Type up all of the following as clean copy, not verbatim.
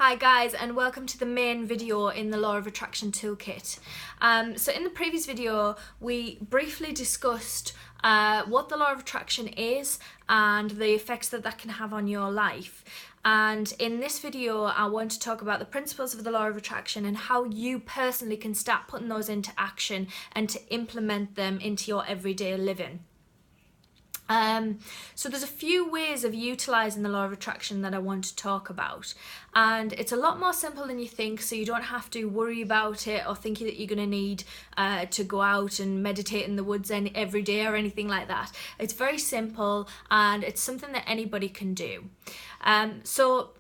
Hi guys, and welcome to the main video in the Law of Attraction Toolkit. So in the previous video we briefly discussed what the Law of Attraction is and the effects that can have on your life. And in this video I want to talk about the principles of the Law of Attraction and how you personally can start putting those into action and to implement them into your everyday living. So there's a few ways of utilising the Law of Attraction that I want to talk about, and it's a lot more simple than you think, so you don't have to worry about it or think that you're going to need to go out and meditate in the woods every day or anything like that. It's very simple and it's something that anybody can do. So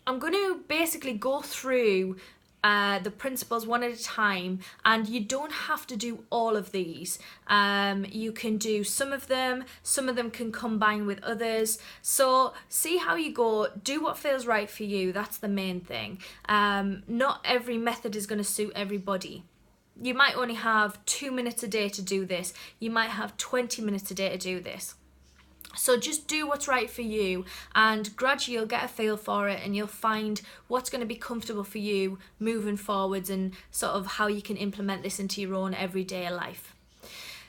I'm going to basically go through the principles one at a time, and you don't have to do all of these. You can do some of them can combine with others, so see how you go, do what feels right for you. That's the main thing. Not every method is going to suit everybody. You might only have 2 minutes a day to do this, you might have 20 minutes a day to do this. So just do what's right for you, and gradually you'll get a feel for it and you'll find what's going to be comfortable for you moving forwards and sort of how you can implement this into your own everyday life.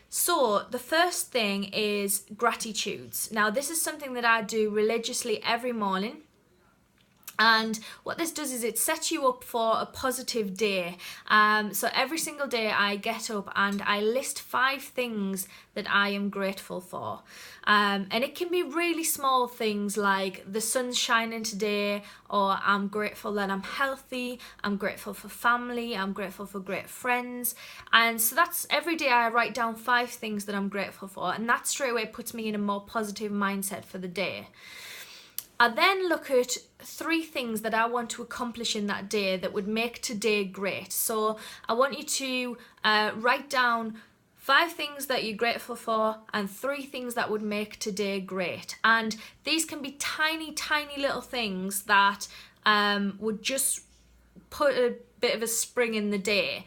So the first thing is gratitudes. Now this is something that I do religiously every morning. And what this does is it sets you up for a positive day. So every single day I get up and I list 5 things that I am grateful for. And it can be really small things like the sun's shining today, or I'm grateful that I'm healthy, I'm grateful for family, I'm grateful for great friends. And so that's every day I write down 5 things that I'm grateful for, and that straight away puts me in a more positive mindset for the day. I then look at 3 things that I want to accomplish in that day that would make today great. So I want you to write down 5 things that you're grateful for and 3 things that would make today great. And these can be tiny, tiny little things that would just put a bit of a spring in the day.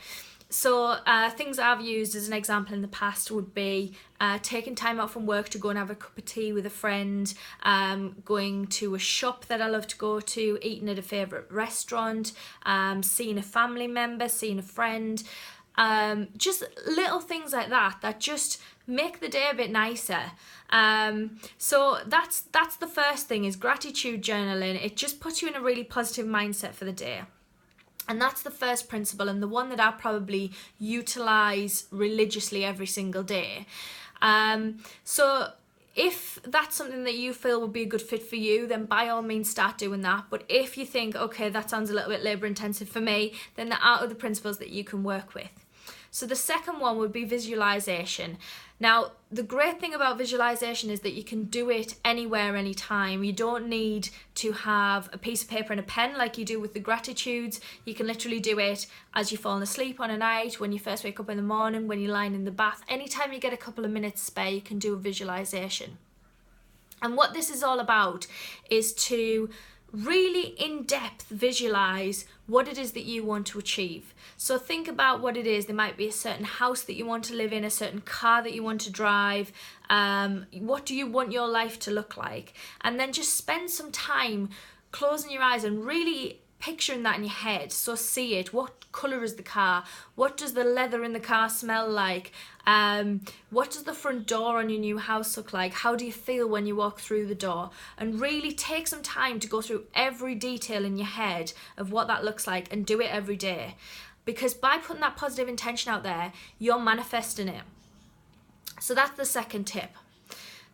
So things I've used as an example in the past would be taking time out from work to go and have a cup of tea with a friend, going to a shop that I love to go to, eating at a favourite restaurant, seeing a family member, seeing a friend, just little things like that just make the day a bit nicer. So that's the first thing, is gratitude journaling. It just puts you in a really positive mindset for the day. And that's the first principle, and the one that I probably utilise religiously every single day. So if that's something that you feel would be a good fit for you, then by all means start doing that. But if you think, okay, that sounds a little bit labour intensive for me, then there are other principles that you can work with. So the second one would be visualisation. Now, the great thing about visualisation is that you can do it anywhere, anytime. You don't need to have a piece of paper and a pen like you do with the gratitudes. You can literally do it as you're falling asleep on a night, when you first wake up in the morning, when you're lying in the bath. Anytime you get a couple of minutes spare, you can do a visualisation. And what this is all about is to really in-depth visualize what it is that you want to achieve. So think about what it is. There might be a certain house that you want to live in, a certain car that you want to drive. What do you want your life to look like? And then just spend some time closing your eyes and really picturing that in your head. So see it. What colour is the car? What does the leather in the car smell like? What does the front door on your new house look like? How do you feel when you walk through the door? And really take some time to go through every detail in your head of what that looks like, and do it every day. Because by putting that positive intention out there, you're manifesting it. So that's the second tip.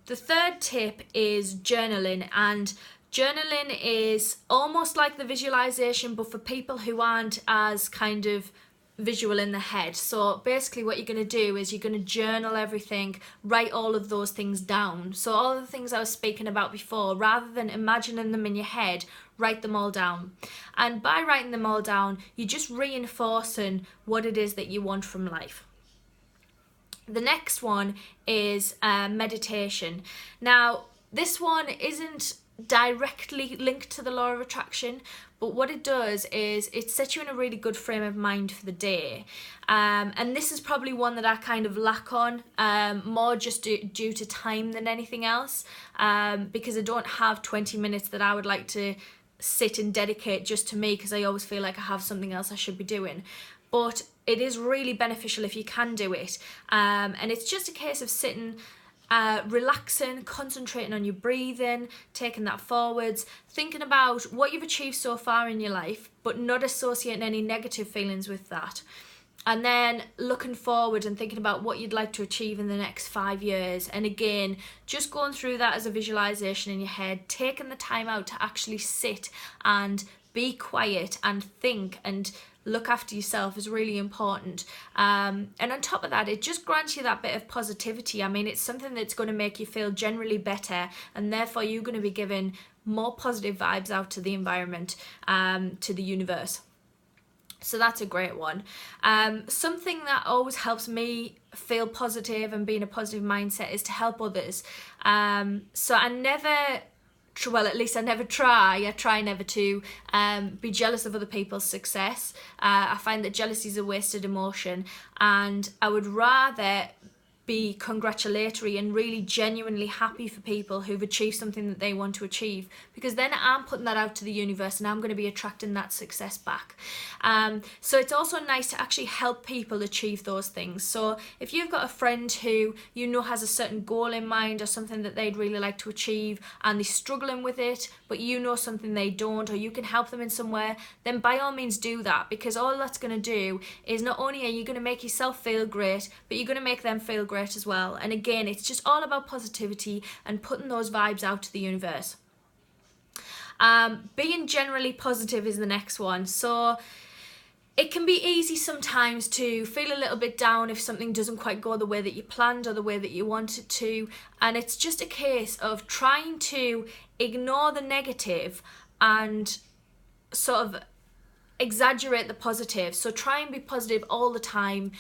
The third tip is journaling, and journaling is almost like the visualization, but for people who aren't as kind of visual in the head. So basically what you're going to do is you're going to journal everything, write all of those things down. So all of the things I was speaking about before, rather than imagining them in your head, write them all down. And by writing them all down, you're just reinforcing what it is that you want from life. The next one is meditation. Now, this one isn't directly linked to the Law of Attraction, but what it does is it sets you in a really good frame of mind for the day. And this is probably one that I kind of lack on, more just due to time than anything else, because I don't have 20 minutes that I would like to sit and dedicate just to me because I always feel like I have something else I should be doing. But it is really beneficial if you can do it. And it's just a case of sitting, relaxing, concentrating on your breathing, taking that forwards, thinking about what you've achieved so far in your life, but not associating any negative feelings with that. And then looking forward and thinking about what you'd like to achieve in the next 5 years. And again, just going through that as a visualization in your head, taking the time out to actually sit and be quiet and think and look after yourself is really important. And on top of that, it just grants you that bit of positivity. I mean, it's something that's going to make you feel generally better, and therefore you're going to be giving more positive vibes out to the environment, to the universe. So that's a great one. Something that always helps me feel positive and be in a positive mindset is to help others. So I never, well, at least I never try. I try never to be jealous of other people's success. I find that jealousy is a wasted emotion, and I would rather be congratulatory and really genuinely happy for people who've achieved something that they want to achieve, because then I'm putting that out to the universe and I'm going to be attracting that success back. So it's also nice to actually help people achieve those things. So if you've got a friend who you know has a certain goal in mind or something that they'd really like to achieve and they're struggling with it, but you know something they don't, or you can help them in some way, then by all means do that, because all that's going to do is not only are you going to make yourself feel great, but you're going to make them feel great as well. And again, it's just all about positivity and putting those vibes out to the universe. Being generally positive is the next one. So it can be easy sometimes to feel a little bit down if something doesn't quite go the way that you planned or the way that you want it to. And it's just a case of trying to ignore the negative and sort of exaggerate the positive. So try and be positive all the time,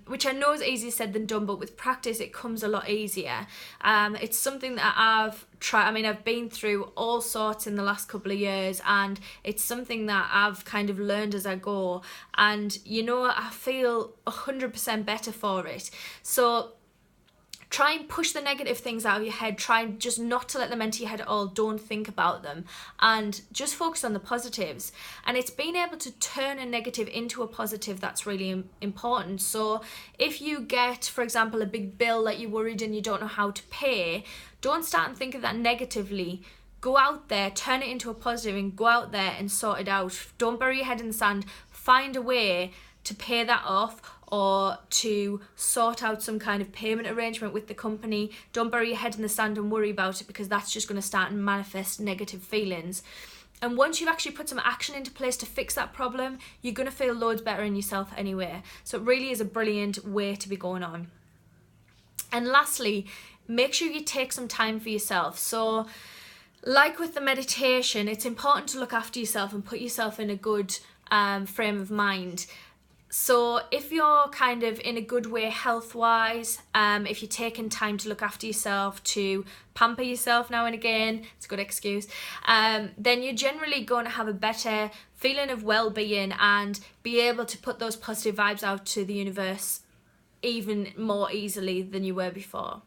which I know is easier said than done, but with practice it comes a lot easier. It's something that I've tried. I mean, I've been through all sorts in the last couple of years, and it's something that I've kind of learned as I go, and you know, I feel 100% better for it. So try and push the negative things out of your head. Try and just not to let them enter your head at all. Don't think about them and just focus on the positives. And it's being able to turn a negative into a positive that's really important. So if you get, for example, a big bill that you're worried and you don't know how to pay, don't start and think of that negatively. Go out there, turn it into a positive, and go out there and sort it out. Don't bury your head in the sand. Find a way to pay that off, or to sort out some kind of payment arrangement with the company. Don't bury your head in the sand and worry about it, because that's just going to start and manifest negative feelings. And once you've actually put some action into place to fix that problem, you're going to feel loads better in yourself anyway. So it really is a brilliant way to be going on. And lastly, make sure you take some time for yourself. So like with the meditation, it's important to look after yourself and put yourself in a good frame of mind. So if you're kind of in a good way health-wise, if you're taking time to look after yourself, to pamper yourself now and again, it's a good excuse, then you're generally going to have a better feeling of well-being and be able to put those positive vibes out to the universe even more easily than you were before.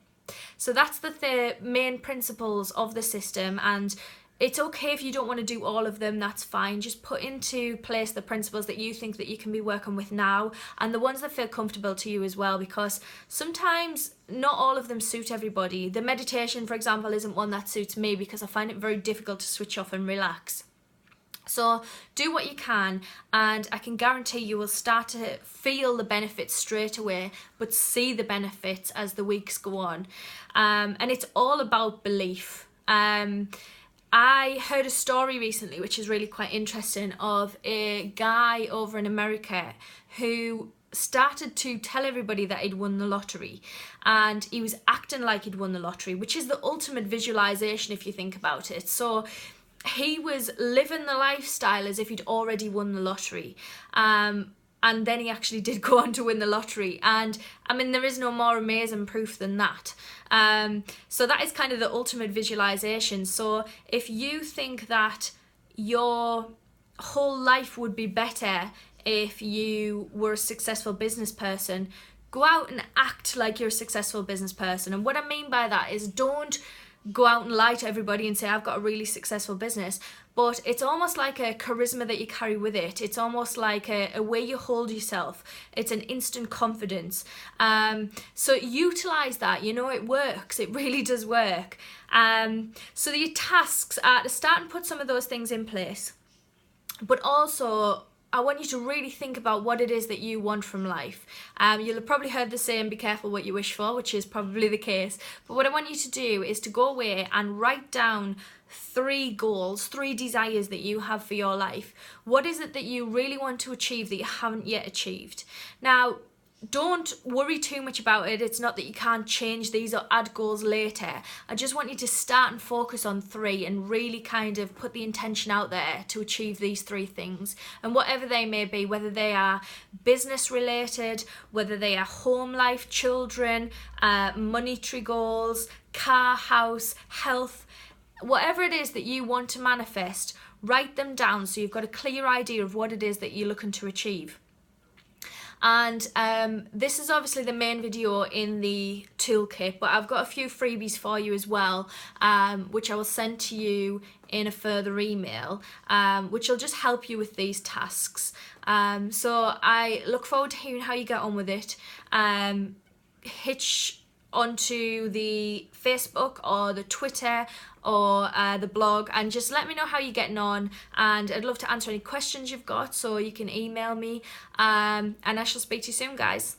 So that's the main principles of the system, and it's okay if you don't want to do all of them, that's fine. Just put into place the principles that you think that you can be working with now, and the ones that feel comfortable to you as well, because sometimes not all of them suit everybody. The meditation, for example, isn't one that suits me because I find it very difficult to switch off and relax. So do what you can, and I can guarantee you will start to feel the benefits straight away, but see the benefits as the weeks go on. And it's all about belief. I heard a story recently, which is really quite interesting, of a guy over in America who started to tell everybody that he'd won the lottery, and he was acting like he'd won the lottery, which is the ultimate visualization if you think about it. So he was living the lifestyle as if he'd already won the lottery. And then he actually did go on to win the lottery. And I mean, there is no more amazing proof than that. So that is kind of the ultimate visualization. So if you think that your whole life would be better if you were a successful business person, go out and act like you're a successful business person. And what I mean by that is, don't go out and lie to everybody and say, I've got a really successful business, but it's almost like a charisma that you carry with it. It's almost like a way you hold yourself. It's an instant confidence. So utilize that. You know, it works. It really does work. So your tasks are to start and put some of those things in place, but also I want you to really think about what it is that you want from life. You'll have probably heard the saying, be careful what you wish for, which is probably the case. But what I want you to do is to go away and write down 3 goals, 3 desires that you have for your life. What is it that you really want to achieve that you haven't yet achieved? Now, don't worry too much about it. It's not that you can't change these or add goals later. I just want you to start and focus on 3 and really kind of put the intention out there to achieve these 3 things. And whatever they may be, whether they are business related, whether they are home life, children, monetary goals, car, house, health, whatever it is that you want to manifest, write them down so you've got a clear idea of what it is that you're looking to achieve. And this is obviously the main video in the toolkit, but I've got a few freebies for you as well, which I will send to you in a further email, which will just help you with these tasks. So I look forward to hearing how you get on with it. Hitch onto the Facebook or the Twitter or the blog and just let me know how you're getting on, and I'd love to answer any questions you've got, so you can email me, and I shall speak to you soon, guys.